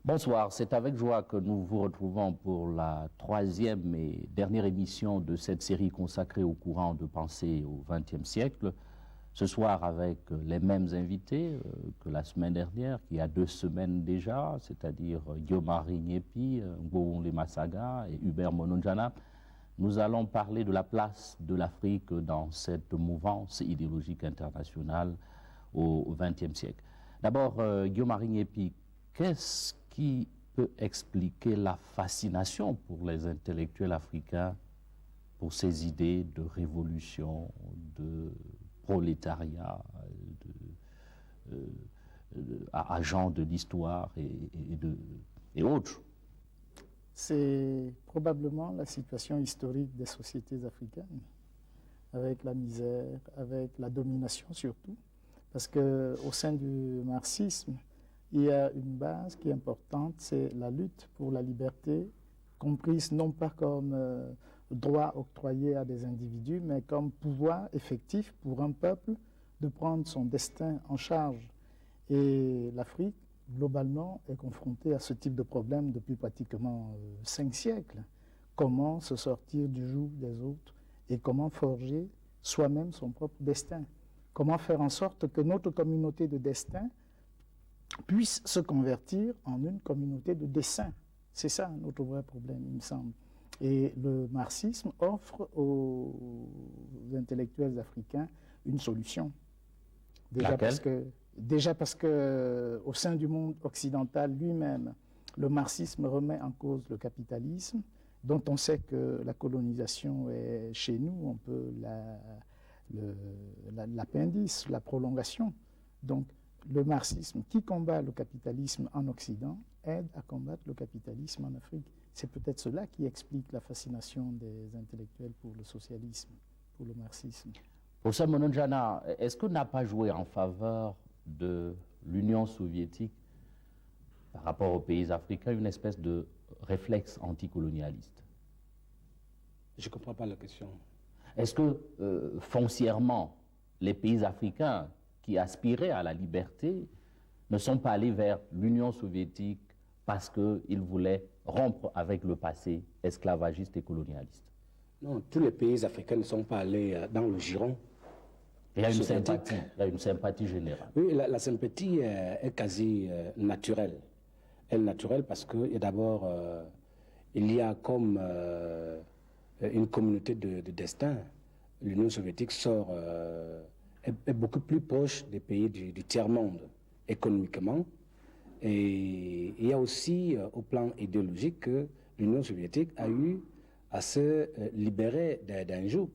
Bonsoir, c'est avec joie que nous vous retrouvons pour la troisième et dernière émission de cette série consacrée au courant de pensée au XXe siècle. Ce soir avec les mêmes invités que la semaine dernière, qui a 2 semaines déjà, c'est-à-dire Guillaume-Marie Nyepi, Ngououmle Massaga et Hubert Mononjana. Nous allons parler de la place de l'Afrique dans cette mouvance idéologique internationale au XXe siècle. D'abord, Guillaume-Marie Nyepi, qu'est-ce qui peut expliquer la fascination pour les intellectuels africains pour ces idées de révolution, de prolétariat, agents de l'histoire et autres? C'est probablement la situation historique des sociétés africaines, avec la misère, avec la domination surtout, parce qu'au sein du marxisme, il y a une base qui est importante, c'est la lutte pour la liberté, comprise non pas comme droit octroyé à des individus, mais comme pouvoir effectif pour un peuple de prendre son destin en charge. Et l'Afrique, globalement, est confrontée à ce type de problème depuis pratiquement 5 siècles. Comment se sortir du joug des autres et comment forger soi-même son propre destin. Comment faire en sorte que notre communauté de destin puisse se convertir en une communauté de dessein. C'est ça notre vrai problème, il me semble. Et le marxisme offre aux intellectuels africains une solution. Déjà parce que au sein du monde occidental lui-même, le marxisme remet en cause le capitalisme, dont on sait que la colonisation est chez nous, on peut l'appendice, la prolongation. Donc, le marxisme qui combat le capitalisme en Occident aide à combattre le capitalisme en Afrique. C'est peut-être cela qui explique la fascination des intellectuels pour le socialisme, pour le marxisme. Professeur Mononjana, est-ce qu'on n'a pas joué en faveur de l'Union soviétique par rapport aux pays africains une espèce de réflexe anticolonialiste? Je ne comprends pas la question. Est-ce que foncièrement, les pays africains qui aspiraient à la liberté ne sont pas allés vers l'Union soviétique parce qu'ils voulaient rompre avec le passé esclavagiste et colonialiste? Non, tous les pays africains ne sont pas allés dans le giron. Il y a une sympathie générale. Oui, la sympathie est quasi naturelle. Elle est naturelle parce que d'abord, il y a comme une communauté de destin. L'Union soviétique est beaucoup plus proche des pays du tiers-monde économiquement. Et il y a aussi, au plan idéologique, que l'Union soviétique a eu à se libérer d'un joug.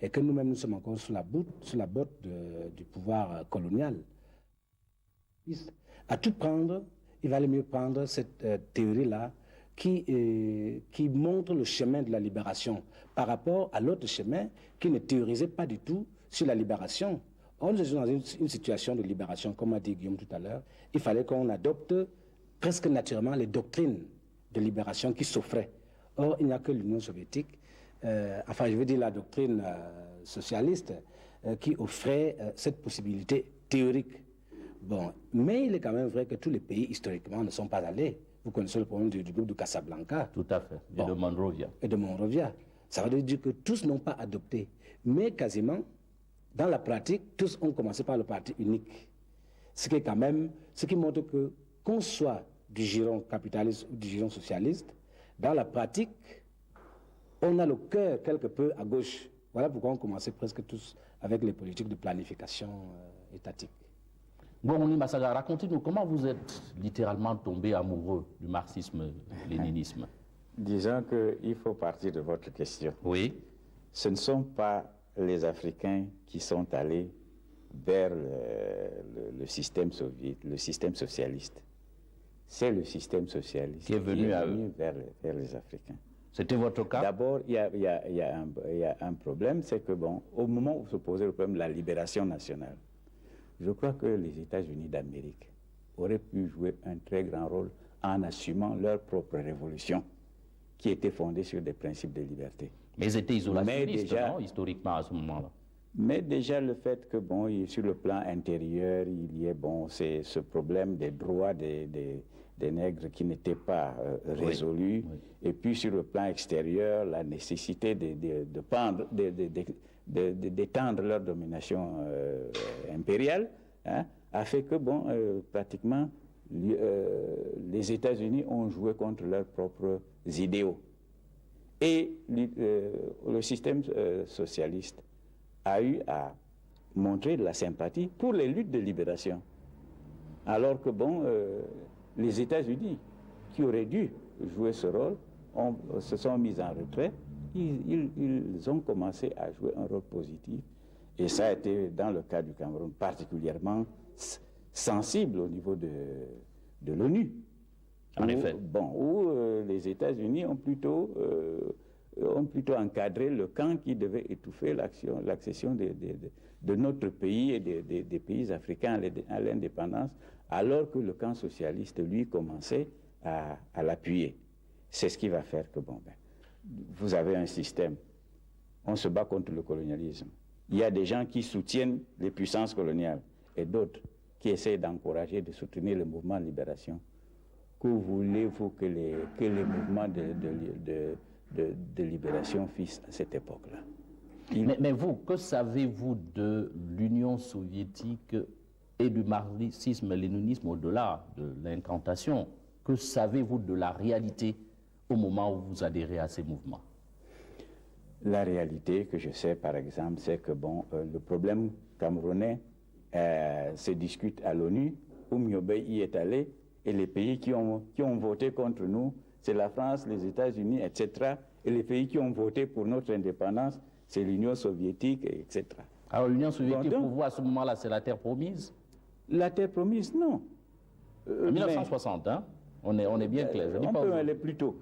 Et que nous-mêmes, nous sommes encore sous la botte du pouvoir colonial. À tout prendre, il valait mieux prendre cette théorie-là qui montre le chemin de la libération par rapport à l'autre chemin qui ne théorisait pas du tout sur la libération. Or, nous sommes dans une situation de libération, comme a dit Guillaume tout à l'heure. Il fallait qu'on adopte presque naturellement les doctrines de libération qui s'offraient. Or, il n'y a que l'Union soviétique, enfin je veux dire la doctrine socialiste, qui offrait cette possibilité théorique. Bon, mais il est quand même vrai que tous les pays historiquement ne sont pas allés. Vous connaissez le problème du groupe de Casablanca. Tout à fait, et de Monrovia. Et de Monrovia. Ça veut dire que tous n'ont pas adopté, mais quasiment, dans la pratique, tous ont commencé par le parti unique. Ce qui est quand même, ce qui montre que, qu'on soit du giron capitaliste ou du giron socialiste, dans la pratique, on a le cœur quelque peu à gauche. Voilà pourquoi on commençait presque tous avec les politiques de planification étatique. Ngououmle Massaga, racontez-nous comment vous êtes littéralement tombé amoureux du marxisme-léninisme. Disons qu'il faut partir de votre question. Oui. Ce ne sont pas les Africains qui sont allés vers le système soviétique, le système socialiste. C'est le système socialiste qui est venu vers les Africains. C'était votre cas? D'abord, il y a un problème, c'est que bon, au moment où se posait le problème de la libération nationale, je crois que les États-Unis d'Amérique auraient pu jouer un très grand rôle en assumant leur propre révolution, qui était fondée sur des principes de liberté. Mais ils étaient isolationnistes, non, historiquement, à ce moment-là. Mais déjà le fait que, bon, sur le plan intérieur, il y ait, bon, c'est ce problème des droits des des nègres qui n'étaient pas résolus. Oui. Et puis sur le plan extérieur, la nécessité d'étendre leur domination impériale, hein, a fait que, bon, pratiquement, les États-Unis ont joué contre leurs propres idéaux. Et le système socialiste a eu à montrer de la sympathie pour les luttes de libération. Alors que, bon, les États-Unis, qui auraient dû jouer ce rôle, se sont mis en retrait. Ils ont commencé à jouer un rôle positif. Et ça a été, dans le cas du Cameroun, particulièrement sensible au niveau de l'ONU. En effet. Bon, où les États-Unis ont plutôt encadré le camp qui devait étouffer l'accession de notre pays et des pays africains à l'indépendance, alors que le camp socialiste, lui, commençait à l'appuyer. C'est ce qui va faire que, bon, vous avez un système, on se bat contre le colonialisme. Il y a des gens qui soutiennent les puissances coloniales et d'autres qui essaient d'encourager, de soutenir le mouvement de libération. Que voulez-vous que les mouvements de libération fissent à cette époque-là? Mais vous, que savez-vous de l'Union soviétique et du marxisme-léninisme au-delà de l'incantation? Que savez-vous de la réalité au moment où vous adhérez à ces mouvements? La réalité que je sais, par exemple, c'est que, bon, le problème camerounais se discute à l'ONU, où Myobe y est allé, et les pays qui ont voté contre nous, c'est la France, les États-Unis, etc. Et les pays qui ont voté pour notre indépendance, c'est l'Union soviétique, etc. Alors l'Union soviétique, pour vous, à ce moment-là, c'est la terre promise? La terre promise, non. En 1960, hein? On est bien clair. On peut aller plus tôt.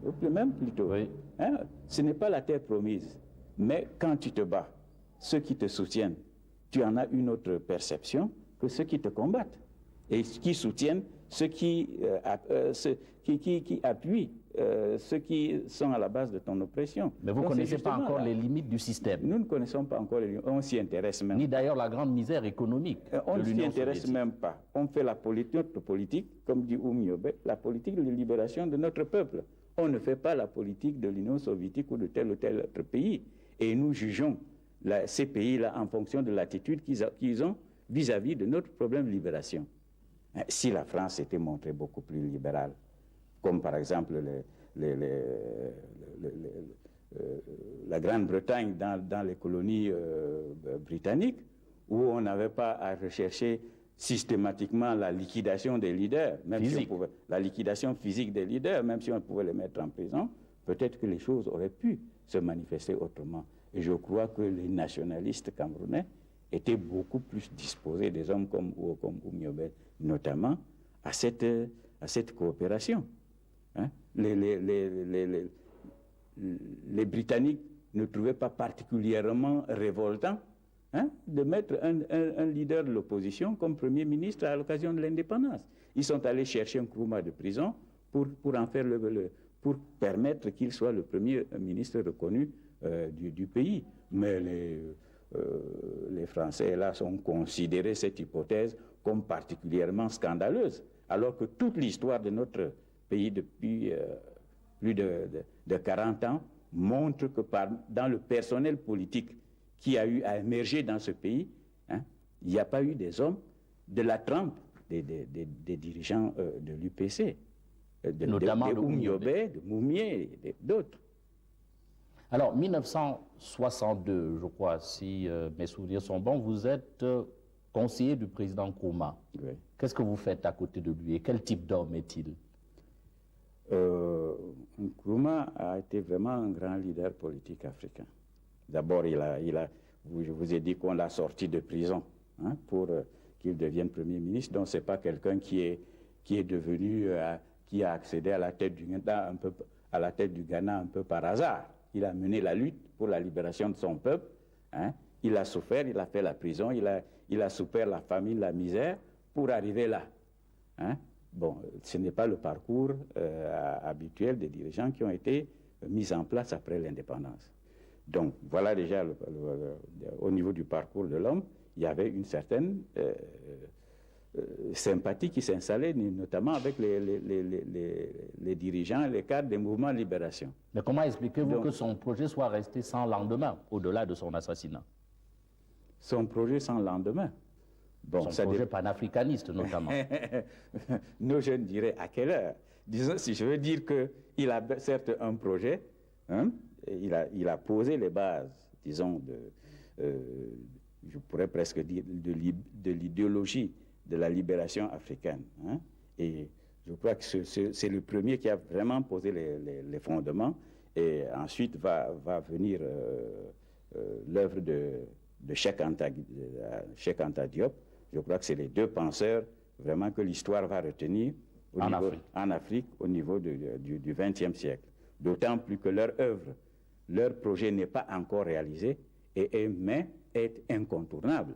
On peut même plus tôt. Oui. Hein? Ce n'est pas la terre promise. Mais quand tu te bats, ceux qui te soutiennent, tu en as une autre perception que ceux qui te combattent. Et qui soutiennent ceux qui appuient ceux qui sont à la base de ton oppression. Mais vous ne connaissez pas encore les limites du système. Nous ne connaissons pas encore les limites. On s'y intéresse même. Ni d'ailleurs la grande misère économique. On ne s'y intéresse même pas. On fait notre politique, comme dit Oumiobe, la politique de libération de notre peuple. On ne fait pas la politique de l'Union soviétique ou de tel autre pays. Et nous jugeons ces pays-là en fonction de l'attitude qu'ils ont vis-à-vis de notre problème de libération. Si la France s'était montrée beaucoup plus libérale, comme par exemple la Grande-Bretagne dans les colonies britanniques, où on n'avait pas à rechercher systématiquement la liquidation des leaders, même si on pouvait, la liquidation physique des leaders, même si on pouvait les mettre en prison, peut-être que les choses auraient pu se manifester autrement. Et je crois que les nationalistes camerounais étaient beaucoup plus disposés, des hommes comme Oumiobe notamment, à cette coopération. Hein? Les Britanniques ne trouvaient pas particulièrement révoltant, hein, de mettre un leader de l'opposition comme Premier ministre à l'occasion de l'indépendance. Ils sont allés chercher un Nkrumah de prison pour en faire pour permettre qu'il soit le premier ministre reconnu du pays. Mais les Français, là, ont considéré cette hypothèse comme particulièrement scandaleuse, alors que toute l'histoire de notre pays depuis plus de 40 ans montre que dans le personnel politique qui a eu à émerger dans ce pays, hein, il n'y a pas eu des hommes de la trempe des dirigeants de l'UPC, notamment de Oumiobe, de Moumié et d'autres. Alors, 1962, je crois, si mes souvenirs sont bons, vous êtes conseiller du président Nkrumah. Oui. Qu'est-ce que vous faites à côté de lui et quel type d'homme est-il? Nkrumah a été vraiment un grand leader politique africain. D'abord, je vous ai dit qu'on l'a sorti de prison, hein, pour qu'il devienne Premier ministre. Donc, ce n'est pas quelqu'un qui est devenu, qui a accédé à la tête du Ghana un peu par hasard. Il a mené la lutte pour la libération de son peuple. Hein. Il a souffert, il a fait la prison, il a souffert la famine, la misère, pour arriver là. Hein. Bon, ce n'est pas le parcours habituel des dirigeants qui ont été mis en place après l'indépendance. Donc, voilà déjà, au niveau du parcours de l'homme, il y avait une certaine sympathique qui s'installait, notamment avec les dirigeants, les cadres des mouvements de libération. Mais comment expliquez-vous que son projet soit resté sans lendemain, au-delà de son assassinat? Son projet sans lendemain. Bon, son projet panafricaniste, notamment. Nos jeunes diraient à quelle heure? Disons, si je veux dire qu'il a certes un projet, hein, il a posé les bases, disons, je pourrais presque dire, de l'idéologie de la libération africaine. Hein, et je crois que c'est le premier qui a vraiment posé les fondements, et ensuite va venir l'œuvre de Cheikh Anta Diop. Je crois que c'est les deux penseurs vraiment que l'histoire va retenir en Afrique au niveau du XXe siècle. D'autant plus que leur œuvre, leur projet n'est pas encore réalisé, mais est incontournable.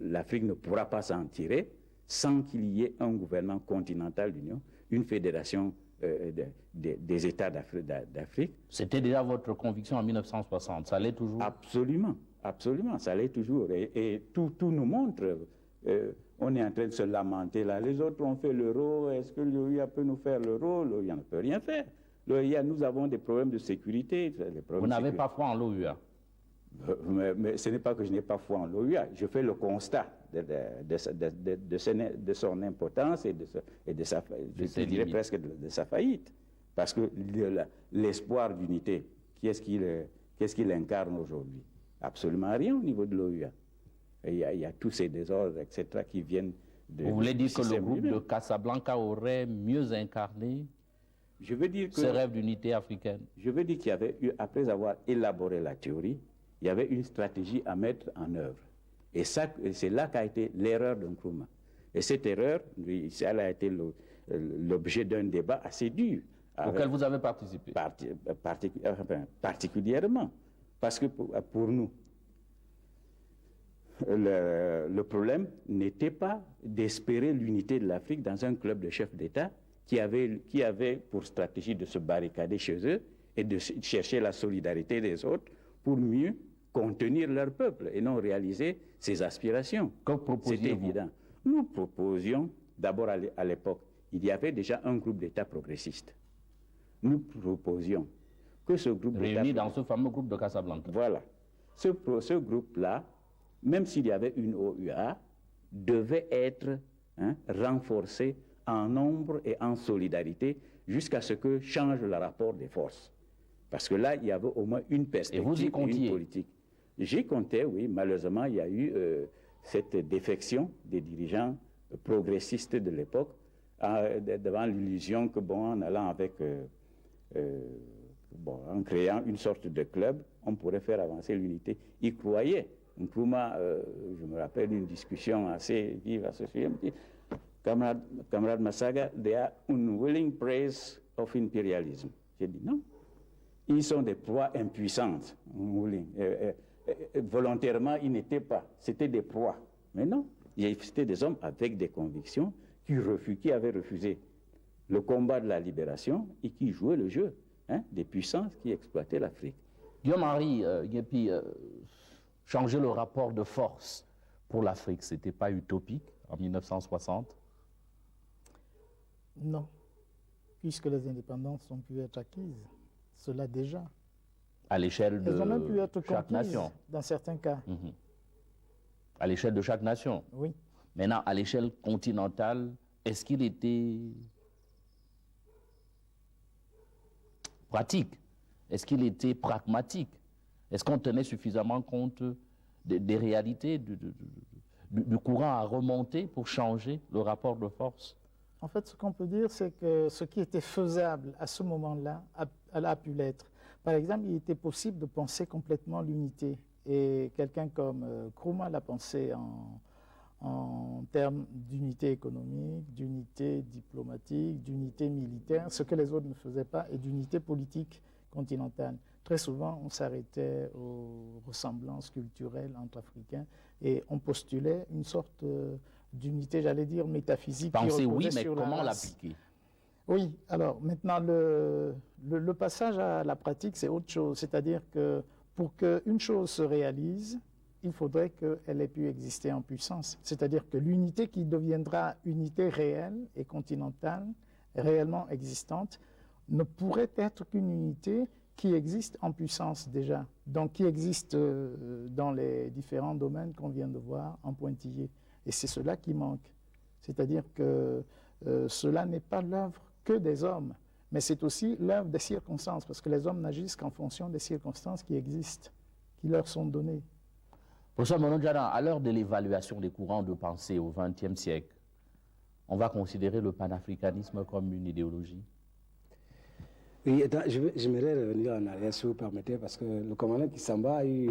L'Afrique ne pourra pas s'en tirer sans qu'il y ait un gouvernement continental d'union, une fédération des États d'Afrique. C'était déjà votre conviction en 1960, ça l'est toujours? Absolument, absolument, ça l'est toujours. Et tout nous montre, on est en train de se lamenter là, les autres ont fait l'euro, est-ce que l'OUA peut nous faire l'euro? L'OUA ne peut rien faire. L'OUA, nous avons des problèmes de sécurité. Vous n'avez pas foi en l'OUA? Mais ce n'est pas que je n'ai pas foi en l'OUA, je fais le constat de son impotence et de sa, je dirais presque de sa faillite. Parce que l'espoir d'unité, qu'est-ce qu'il incarne aujourd'hui? Absolument rien au niveau de l'OUA. Il y a tous ces désordres, etc., qui viennent de... Vous voulez dire que le groupe de Casablanca aurait mieux incarné ces rêves d'unité africaine? Je veux dire qu'il y avait eu, après avoir élaboré la théorie, il y avait une stratégie à mettre en œuvre. Et c'est là qu'a été l'erreur de Nkrumah. Et cette erreur, elle a été l'objet d'un débat assez dur. Auquel vous avez participé? Particulièrement. Parce que pour nous, le problème n'était pas d'espérer l'unité de l'Afrique dans un club de chefs d'État qui avait pour stratégie de se barricader chez eux et de chercher la solidarité des autres pour mieux contenir leur peuple et non réaliser ses aspirations. C'était évident. Nous proposions, d'abord à l'époque, il y avait déjà un groupe d'États progressistes. Nous proposions que ce groupe d'États... Réunis dans ce fameux groupe de Casablanca. Voilà. Ce groupe-là, même s'il y avait une OUA, devait être renforcé en nombre et en solidarité jusqu'à ce que change le rapport des forces. Parce que là, il y avait au moins une perspective, et vous y comptiez? Une politique. J'y comptais, oui. Malheureusement, il y a eu cette défection des dirigeants progressistes de l'époque devant l'illusion que, en allant avec... en créant une sorte de club, on pourrait faire avancer l'unité. Ils croyaient. Nkrumah, je me rappelle une discussion assez vive à ce sujet, il me dit, camarade Massaga, they are unwilling praise of imperialism. J'ai dit non. Ils sont des proies impuissantes. Volontairement, ils n'étaient pas. C'était des proies. Mais non, c'était des hommes avec des convictions qui avaient refusé le combat de la libération et qui jouaient le jeu des puissances qui exploitaient l'Afrique. Guillaume-Henri Guépi, changer le rapport de force pour l'Afrique, ce n'était pas utopique en 1960? Non, puisque les indépendances ont pu être acquises. Cela déjà. À l'échelle de Elles ont même pu être chaque nation? Dans certains cas. Mm-hmm. À l'échelle de chaque nation? Oui. Maintenant, à l'échelle continentale, est-ce qu'il était pratique? Est-ce qu'il était pragmatique? Est-ce qu'on tenait suffisamment compte des réalités, du courant à remonter pour changer le rapport de force? En fait, ce qu'on peut dire, c'est que ce qui était faisable à ce moment-là a pu l'être. Par exemple, il était possible de penser complètement l'unité. Et quelqu'un comme Nkrumah l'a pensé en termes d'unité économique, d'unité diplomatique, d'unité militaire, ce que les autres ne faisaient pas, et d'unité politique continentale. Très souvent, on s'arrêtait aux ressemblances culturelles entre Africains et on postulait une sorte d'unité, j'allais dire, métaphysique. Penser oui, mais comment l'appliquer? Oui, alors maintenant, le passage à la pratique, c'est autre chose. C'est-à-dire que pour qu'une chose se réalise, il faudrait qu'elle ait pu exister en puissance. C'est-à-dire que l'unité qui deviendra unité réelle et continentale, réellement existante, ne pourrait être qu'une unité qui existe en puissance déjà, donc qui existe dans les différents domaines qu'on vient de voir en pointillé. Et c'est cela qui manque. C'est-à-dire que cela n'est pas l'œuvre que des hommes, mais c'est aussi l'œuvre des circonstances, parce que les hommes n'agissent qu'en fonction des circonstances qui existent, qui leur sont données. Professeur Mononjana, à l'heure de l'évaluation des courants de pensée au XXe siècle, on va considérer le panafricanisme comme une idéologie? Oui, j'aimerais revenir en arrière, si vous permettez, parce que le commandant Kissamba a eu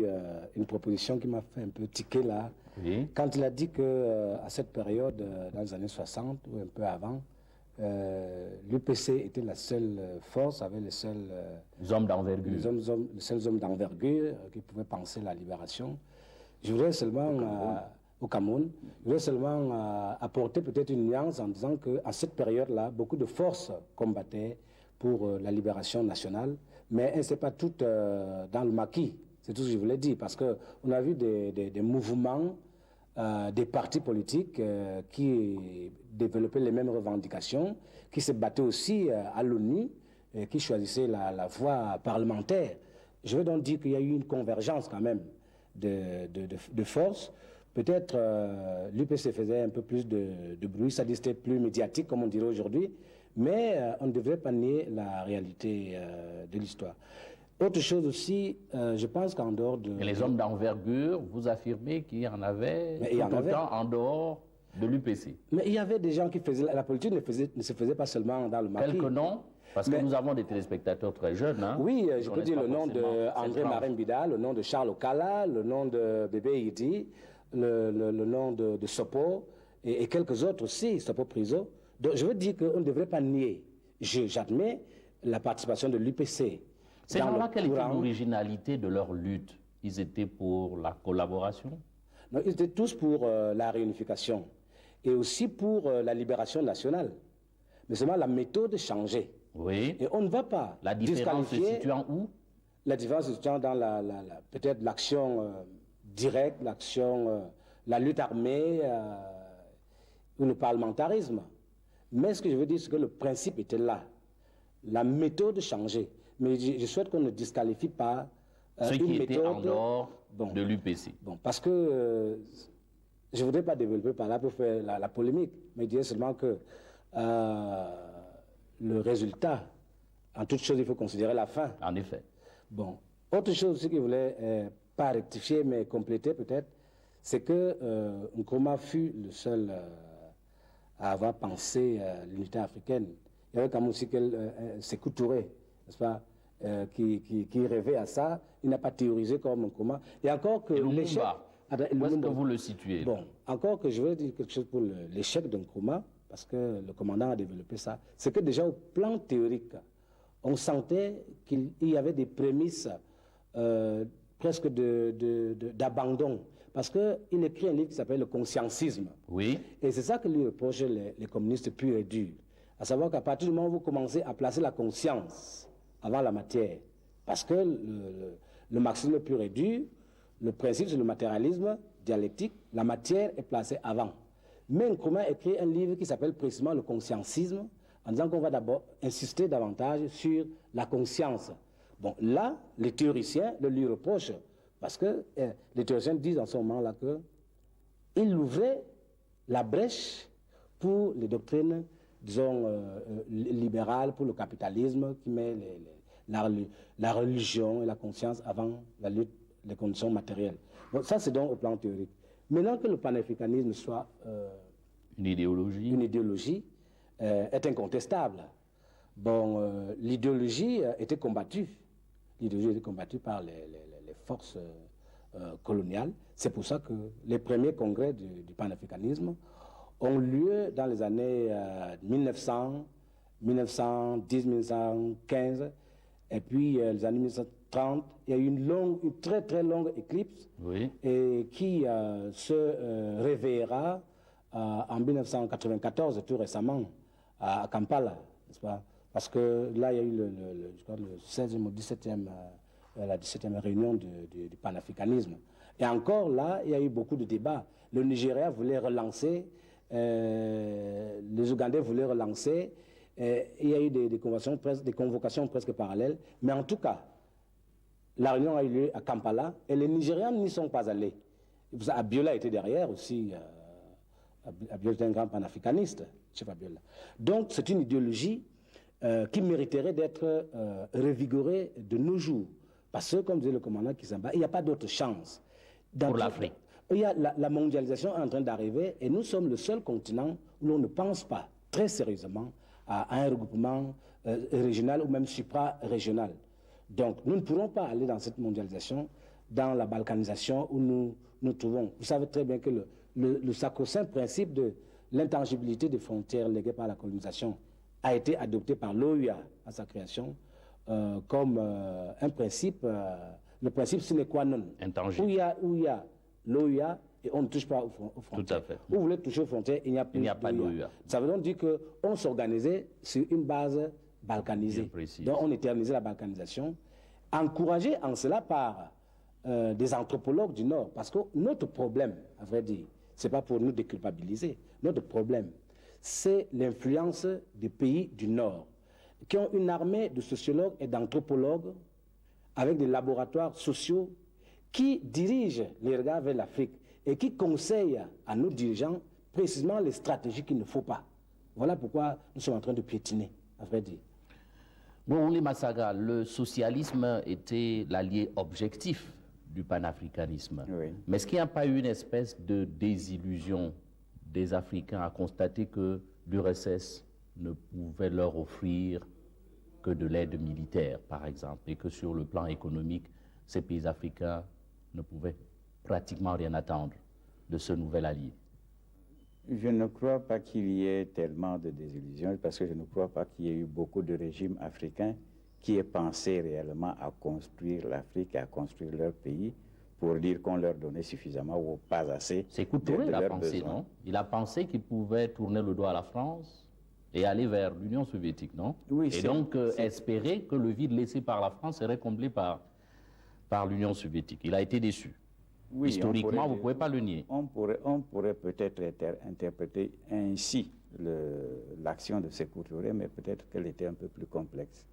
une proposition qui m'a fait un peu tiquer là. Oui. Quand il a dit qu'à cette période, dans les années 60 ou un peu avant, l'UPC était la seule force, avait les seuls hommes d'envergure. Les seuls hommes d'envergure qui pouvaient penser la libération. Je voudrais seulement, au Cameroun, je voudrais seulement apporter peut-être une nuance en disant qu'à cette période-là, beaucoup de forces combattaient pour la libération nationale, mais elles ne sont pas toutes dans le maquis. C'est tout ce que je voulais dire, parce qu'on a vu des mouvements, des partis politiques qui développaient les mêmes revendications, qui se battaient aussi à l'ONU, qui choisissaient la voie parlementaire. Je veux donc dire qu'il y a eu une convergence quand même de forces. Peut-être l'UPC faisait un peu plus de bruit, ça c'était plus médiatique, comme on dirait aujourd'hui, mais on ne devrait pas nier la réalité de l'histoire. Autre chose aussi, je pense qu'en dehors de... Et les hommes d'envergure, vous affirmez qu'il y en avait tout autant en dehors de l'UPC. Mais il y avait des gens qui faisaient... La politique ne se faisait pas seulement dans le maquis. Quelques noms? Parce que nous avons des téléspectateurs très jeunes. Hein, oui, je peux dire le nom d'André Marembida, le nom de Charles Okala, le nom de Bébé Idi, le nom de Sopo et quelques autres aussi, Sopo Priso. Donc je veux dire qu'on ne devrait pas nier. J'admets la participation de l'UPC. Ces gens-là, quelle était l'originalité de leur lutte? Ils étaient pour la collaboration? Non, ils étaient tous pour la réunification et aussi pour la libération nationale. Mais seulement la méthode changeait. Oui. Et on ne va pas la différence se situant où? La différence se situant dans peut-être l'action directe, la lutte armée ou le parlementarisme. Mais ce que je veux dire, c'est que le principe était là. La méthode changeait. Mais je souhaite qu'on ne disqualifie pas une méthode en dehors de l'UPC. Bon, parce que je ne voudrais pas développer par là pour faire la polémique, mais dire seulement que le résultat, en toute chose, il faut considérer la fin. En effet. Bon, autre chose aussi que je voulais pas rectifier, mais compléter peut-être, c'est que Nkrumah fut le seul à avoir pensé l'unité africaine. Il y avait quand même aussi Sékou Touré, n'est-ce pas, qui rêvait à ça. Il n'a pas théorisé comme Nkrumah. Et encore que l'échec... Où est-ce que vous le situez? Bon, encore que je veux dire quelque chose pour l'échec de Nkrumah, parce que le commandant a développé ça, c'est que déjà au plan théorique, on sentait qu'il y avait des prémices presque d'abandon. Parce qu'il écrit un livre qui s'appelle Le consciencisme. Oui. Et c'est ça que lui reprochent les communistes purs et durs. À savoir qu'à partir du moment où vous commencez à placer la conscience avant la matière, parce que le marxisme pur et dur, le principe c'est le matérialisme dialectique, la matière est placée avant. Mais Nkrumah écrit un livre qui s'appelle précisément Le consciencisme, en disant qu'on va d'abord insister davantage sur la conscience. Bon, là, les théoriciens le lui reprochent, parce que les théoriciens disent en ce moment-là qu'il ouvrait la brèche pour les doctrines, disons, libérales, pour le capitalisme, qui met la religion et la conscience avant la lutte, les conditions matérielles. Bon, ça, c'est donc au plan théorique. Maintenant que le panafricanisme soit une idéologie est incontestable. Bon, l'idéologie était combattue. L'idéologie était combattue par les forces coloniales. C'est pour ça que les premiers congrès du panafricanisme ont lieu dans les années 1900, 1910, 1915, et puis les années 1930. Il y a eu une très très longue éclipse, oui, et qui se réveillera en 1994, tout récemment, à Kampala, n'est-ce pas? Parce que là, il y a eu je crois, le 16e ou 17e, la 17e réunion du panafricanisme. Et encore là, il y a eu beaucoup de débats. Le Nigeria voulait relancer, les Ougandais voulaient relancer, il y a eu des convocations presque parallèles, mais en tout cas, la réunion a eu lieu à Kampala et les Nigérians n'y sont pas allés. Abiola était derrière aussi. Abiola était un grand panafricaniste, chef Abiola. Donc c'est une idéologie qui mériterait d'être revigorée de nos jours. Parce que, comme disait le commandant Kizamba, il n'y a pas d'autre chance. Pour l'Afrique. Il y a la mondialisation est en train d'arriver et nous sommes le seul continent où l'on ne pense pas très sérieusement à un regroupement régional ou même supra-régional. Donc nous ne pourrons pas aller dans cette mondialisation, dans la balkanisation où nous trouvons. Vous savez très bien que le sacro-saint principe de l'intangibilité des frontières léguées par la colonisation a été adopté par l'OUA à sa création comme un principe, le principe sine qua non. Intangible. Où il y a l'OUA et on ne touche pas aux frontières. Tout à fait. Où vous voulez toucher aux frontières, il n'y a pas d'OUA. Ça veut donc dire qu'on s'organisait sur une base balkanisée. Donc on éternisait la balkanisation, encouragé en cela par des anthropologues du Nord. Parce que notre problème, à vrai dire, ce n'est pas pour nous déculpabiliser, notre problème, c'est l'influence des pays du Nord, qui ont une armée de sociologues et d'anthropologues avec des laboratoires sociaux qui dirigent les regards vers l'Afrique et qui conseillent à nos dirigeants précisément les stratégies qu'il ne faut pas. Voilà pourquoi nous sommes en train de piétiner, à vrai dire. Bon, Ouli Massaga, le socialisme était l'allié objectif du panafricanisme. Oui. Mais est-ce qu'il n'y a pas eu une espèce de désillusion des Africains à constater que l'URSS ne pouvait leur offrir que de l'aide militaire, par exemple, et que sur le plan économique, ces pays africains ne pouvaient pratiquement rien attendre de ce nouvel allié? Je ne crois pas qu'il y ait tellement de désillusions, parce que je ne crois pas qu'il y ait eu beaucoup de régimes africains qui aient pensé réellement à construire l'Afrique, à construire leur pays, pour dire qu'on leur donnait suffisamment ou pas assez. Sékou Touré l'a pensé, non? Il a pensé qu'il pouvait tourner le dos à la France et aller vers l'Union soviétique, non? Oui, et donc espérer que le vide laissé par la France serait comblé par l'Union soviétique. Il a été déçu. Oui, historiquement, vous ne pouvez pas le nier. On pourrait peut-être interpréter ainsi l'action de Sékou Touré, mais peut-être qu'elle était un peu plus complexe.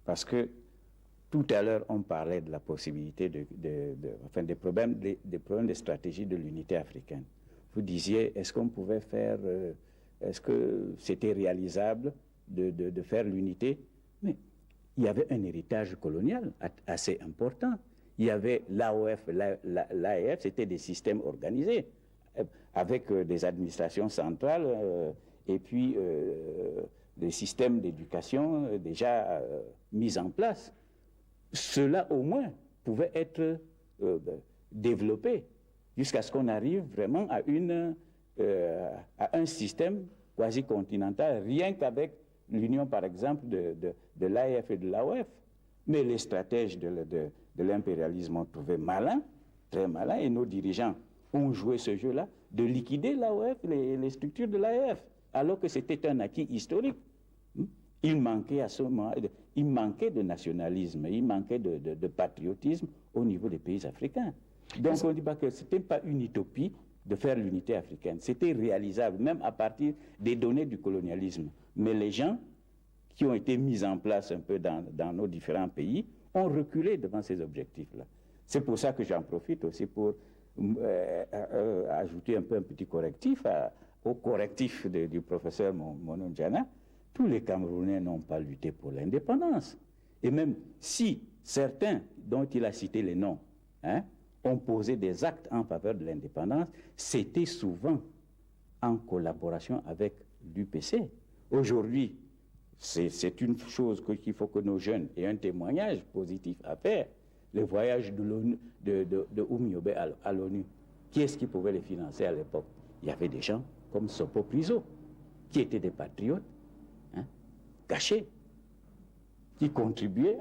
Parce que tout à l'heure, on parlait de la possibilité des problèmes de stratégie de l'unité africaine. Vous disiez, est-ce qu'on pouvait faire, est-ce que c'était réalisable de faire l'unité? Mais il y avait un héritage colonial assez important. Il y avait l'AOF, l'AEF, c'était des systèmes organisés, avec des administrations centrales, et puis des systèmes d'éducation déjà mis en place. Cela, au moins, pouvait être développé jusqu'à ce qu'on arrive vraiment à un système quasi-continental, rien qu'avec l'union, par exemple, de l'AEF et de l'AOF. Mais les stratèges de l'impérialisme ont trouvé malin, très malin, et nos dirigeants ont joué ce jeu-là, de liquider l'AOF, les structures de l'AEF, alors que c'était un acquis historique. Il manquait à ce moment, il manquait de nationalisme, il manquait de patriotisme au niveau des pays africains. Donc on ne dit pas que ce n'était pas une utopie de faire l'unité africaine. C'était réalisable, même à partir des données du colonialisme. Mais les gens qui ont été mis en place un peu dans nos différents pays ont reculé devant ces objectifs-là. C'est pour ça que j'en profite aussi pour ajouter un petit correctif au correctif du professeur Mono Ndiana. Tous les Camerounais n'ont pas lutté pour l'indépendance. Et même si certains, dont il a cité les noms, ont posé des actes en faveur de l'indépendance, c'était souvent en collaboration avec l'UPC. Aujourd'hui, c'est une chose qu'il faut que nos jeunes aient un témoignage positif à faire. Le voyage de Oumiobe à l'ONU, qui est-ce qui pouvait les financer à l'époque? Il y avait des gens comme Sopo Priso, qui étaient des patriotes, cachés, qui contribuaient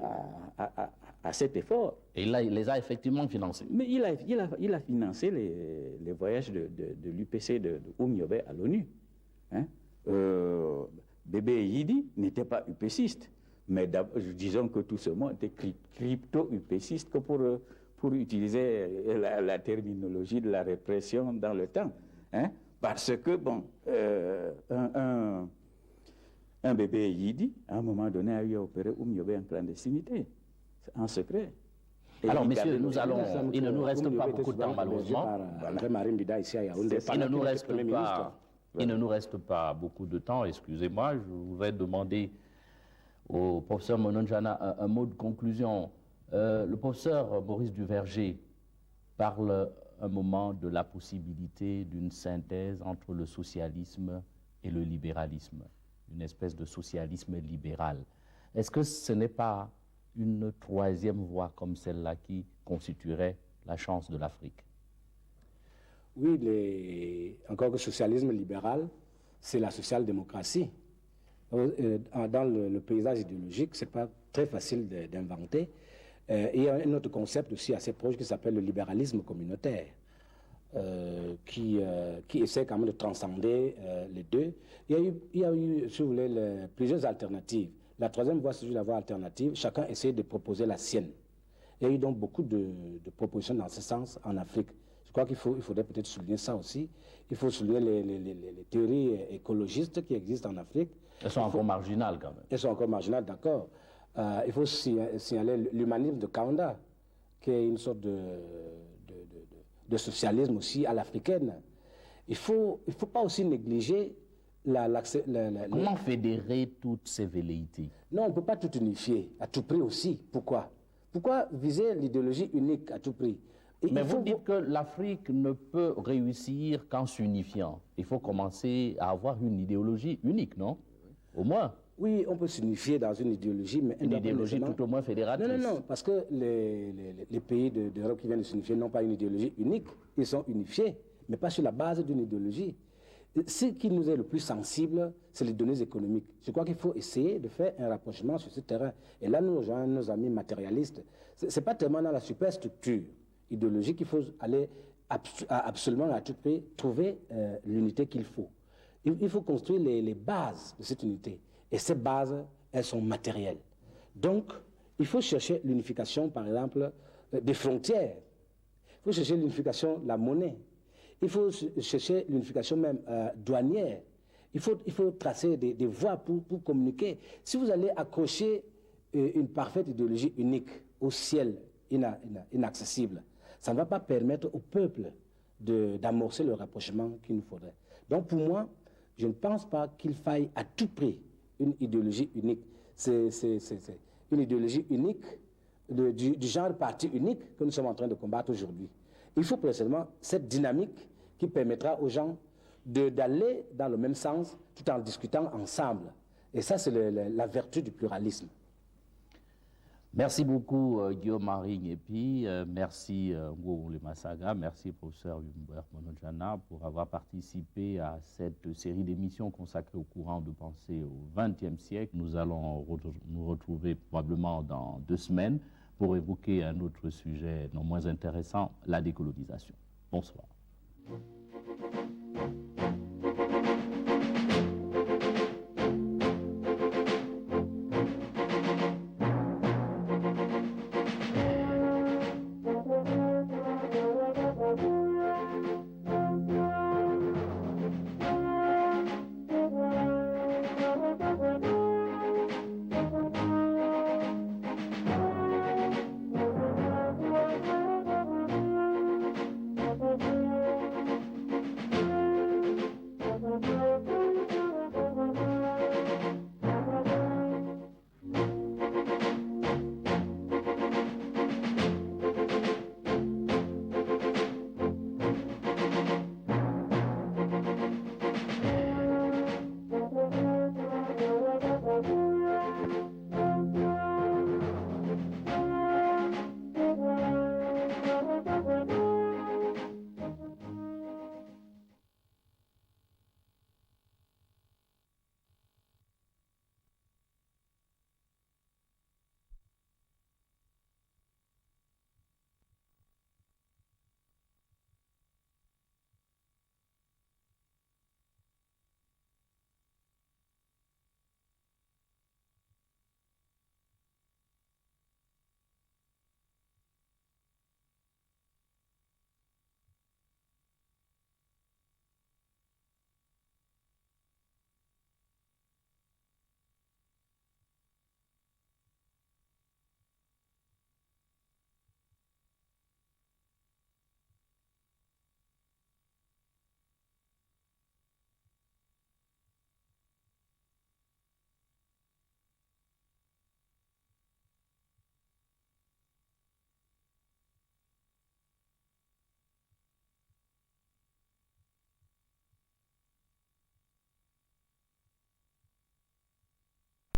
à cet effort. Et il les a effectivement financés. Mais il a financé les voyages de l'UPC de Oumiobe à l'ONU. Bébé Yidi n'était pas UPCiste, mais disons que tout ce monde était crypto-UPCiste pour utiliser la terminologie de la répression dans le temps. Hein? Parce que, bon, un bébé yidi, à un moment donné, a eu à opérer Oumyobé en clandestinité, en secret. Et alors, messieurs, il ne nous reste pas beaucoup de temps, malheureusement. Il ne nous reste pas beaucoup de temps, excusez-moi. Je voudrais demander au professeur Mononjana un mot de conclusion. Le professeur Maurice Duverger parle un moment de la possibilité d'une synthèse entre le socialisme et le libéralisme, une espèce de socialisme libéral. Est-ce que ce n'est pas une troisième voie comme celle-là qui constituerait la chance de l'Afrique? Oui, encore que le socialisme libéral, c'est la social-démocratie. Dans le paysage idéologique, ce n'est pas très facile d'inventer. Il y a un autre concept aussi assez proche qui s'appelle le libéralisme communautaire, qui essaie quand même de transcender les deux. Il y a eu, si vous voulez, plusieurs alternatives. La troisième voie, c'est juste la voie alternative. Chacun essaie de proposer la sienne. Il y a eu donc beaucoup de propositions dans ce sens en Afrique. Je crois qu'il faudrait peut-être souligner ça aussi. Il faut souligner les théories écologistes qui existent en Afrique. Elles sont encore marginales quand même. Elles sont encore marginales, d'accord. Il faut signaler l'humanisme de Kaunda, qui est une sorte de socialisme aussi à l'africaine. Il ne faut pas aussi négliger comment fédérer toutes ces velléités? Non, on ne peut pas tout unifier, à tout prix aussi. Pourquoi viser l'idéologie unique à tout prix? Mais vous dites que l'Afrique ne peut réussir qu'en s'unifiant. Il faut commencer à avoir une idéologie unique, non? Au moins. Oui, on peut s'unifier dans une idéologie, mais une idéologie tout au moins fédératrice. Non, parce que les pays d'Europe qui viennent de s'unifier n'ont pas une idéologie unique. Ils sont unifiés, mais pas sur la base d'une idéologie. Ce qui nous est le plus sensible, c'est les données économiques. Je crois qu'il faut essayer de faire un rapprochement sur ce terrain. Et là, nous rejoignons nos amis matérialistes. Ce n'est pas tellement dans la superstructure idéologique qu'il faut aller absolument à tout prix trouver l'unité qu'il faut. Il faut construire les bases de cette unité. Et ces bases, elles sont matérielles. Donc, il faut chercher l'unification, par exemple, des frontières. Il faut chercher l'unification de la monnaie. Il faut chercher l'unification même douanière. Il faut tracer des voies pour communiquer. Si vous allez accrocher une parfaite idéologie unique au ciel inaccessible, ça ne va pas permettre au peuple d'amorcer le rapprochement qu'il nous faudrait. Donc pour moi, je ne pense pas qu'il faille à tout prix une idéologie unique. C'est une idéologie unique, du genre parti unique que nous sommes en train de combattre aujourd'hui. Il faut précisément cette dynamique qui permettra aux gens d'aller dans le même sens tout en discutant ensemble. Et ça, c'est la vertu du pluralisme. Merci beaucoup Guillaume Marie Ngepi, merci Ngwo Masaga, merci professeur Humbert Mononjana pour avoir participé à cette série d'émissions consacrées au courant de pensée au XXe siècle. Nous allons nous retrouver probablement dans 2 semaines pour évoquer un autre sujet non moins intéressant, la décolonisation. Bonsoir.